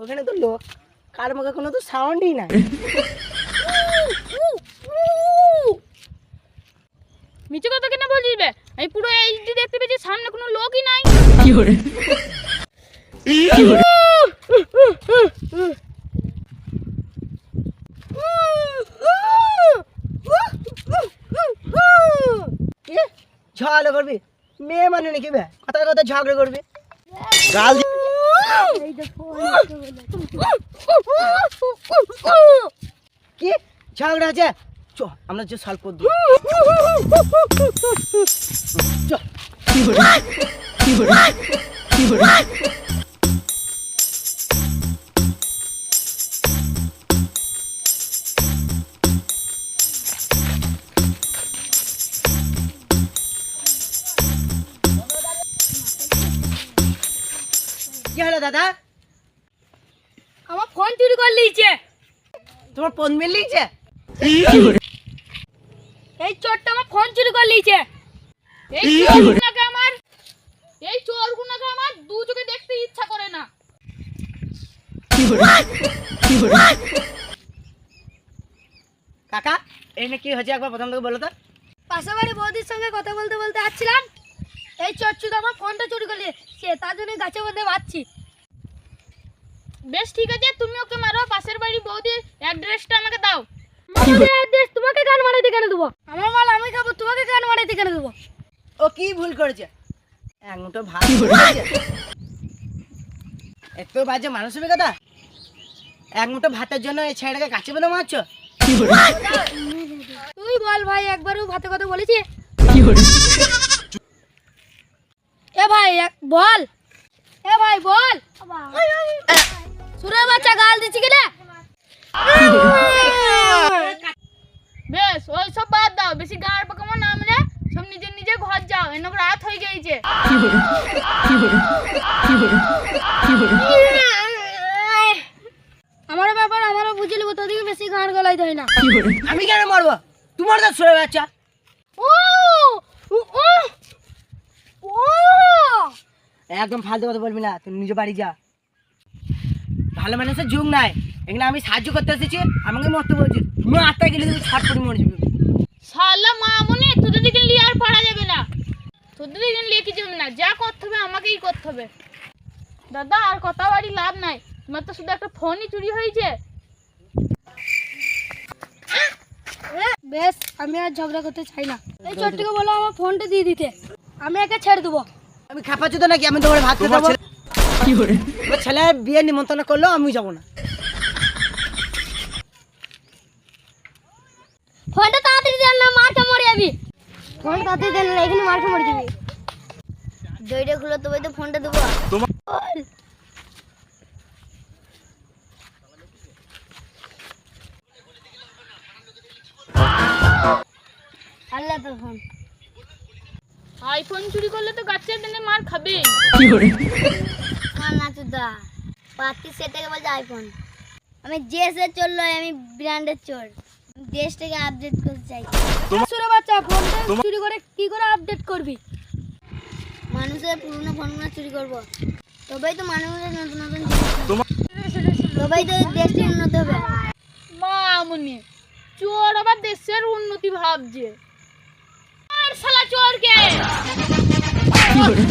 ওখানে তো লোক, কার মুখে কোনো তো সাউন্ডই নাই। মিচু কথা কেন বলছিস বে? আমি পুরো এইচডি দেখতে পেয়েছি, সামনে কোনো লোকই নাই। কি করে কি করে ঝগড়া করবি? মেয়ে মানে নাকি বে? কথা কথা ঝগড়া করবি? গাল কি ঝগড়া আছে? চ আমরা যে সলভ করে দিই। চ কি করে কি করে কি করে কি হলো দাদা? আমার ফোন চুরি করে লিয়েছে। তোমার ফোন মিলিয়েছে? কি করে এই চোরটা আমার ফোন চুরি করে লিয়েছে। এই চোরগুলোকে আমার দু চোখে দেখতে ইচ্ছা করে না। কি করে কি করে কাকা এখানে কি হয়েছে একবার প্রথম থেকে বলো তো। পাশের বাড়ি বৌদির সঙ্গে কথা বলতে বলতে আসছিলাম, এই চোরচুদ আমার ফোনটা চুরি করে সে, তার জন্য গাছের মধ্যে বাঁধছি। বেশ ঠিক আছে, তুমি ওকে মারো। পাশের বাড়ি বৌদির অ্যাড্রেসটা আমাকে দাও। আমাদের অ্যাড্রেস তোমাকে কান মারাইতে কেন দেবো? আমার মাল আমি খাবো, তোমাকে কান মারাইতে কেন দেবো? ও কি ভুল করেছে? এক মুঠো ভাত করেছে। এত বাজে মানুষ হবে কথা। এক মুঠো ভাতের জন্য এই ছেলেটাকে গাছে বেঁধে মারছো? কি করে তুই বল ভাই, একবারও ভাতে কথা বলেছি? কি করে এ ভাই বল, এ ভাই বল। সুরে বাচ্চা গাল দিচ্ছি কিনা? বেশ ওই সব বাদ দাও, বেশি গাঁড় পাকামো না মানে, সব নিজে নিজে ঘর যাও, এনে রাত হয়ে গেছে। কি করে কি করে কি করে কি করে আমার ব্যাপার আমারও বুঝে নেবো, তোদিকে বেশি গাঁড় গলাই দেয় না। কি করে আমি কেন মারবো? তোমার তো সুরে বাচ্চা। ও ও ও একদম ফালতু কথা বলবি না, তুই নিজে বাড়ি যা। ভালো মানুষের যুগ নাই, এখানে আমি সাহায্য করতে এসেছি, আমাকে মরতে বলছি। তুমি আত্মায় গেলে তুমি ছট করে মরে যাবে। শালা মামুনি, তোদের দিকে নিয়ে আর পারা যাবে না, তোদের দিকে নিয়ে কিছু হবে না, যা করতে হবে আমাকেই করতে হবে। দাদা আর কথা বাড়ি লাভ নাই, তোমার তো শুধু একটা ফোনই চুরি হয়েছে। বেশ আমি আর ঝগড়া করতে চাই না, এই চোরটিকে বলো আমার ফোনটা দিয়ে দিতে, আমি একে ছেড়ে দেবো। আমি খাপাচ্ছি তো নাকি? আমি তোমার ভাত খেতে দেবো? কি করে তোমার ছেলে বিয়ে নিমন্ত্রণ করলো, আমি যাবো না। ফোনটা তাড়াতাড়ি দেন না, মারটা মরে যাবি। ফোন তাড়াতাড়ি দেন না, এখানে মারটা মরে যাবি। দইটা খুলে তবে তো ফোনটা দেবো। আল্লাহ তো ফোন, আইফোন চুরি করলে তো গাছের দিনে মার খাবে। কি করে না চুদা পাতি সেটাকে বলছে আইফোন। আমি যে সে চললো, আমি ব্র্যান্ডের চোর, দেশটাকে আপডেট করতে চাই। সুরে বাচ্চা ফোনটা চুরি করে কি করে আপডেট করবি? মানুষের পুরনো ফোনগুলো চুরি করব, তবেই তো মানুষের নতুন নতুন তবেই তো দেশটি উন্নত হবে। মামুনি চোর আবার দেশের উন্নতি ভাবছে। আর শালা চোরকে কি করে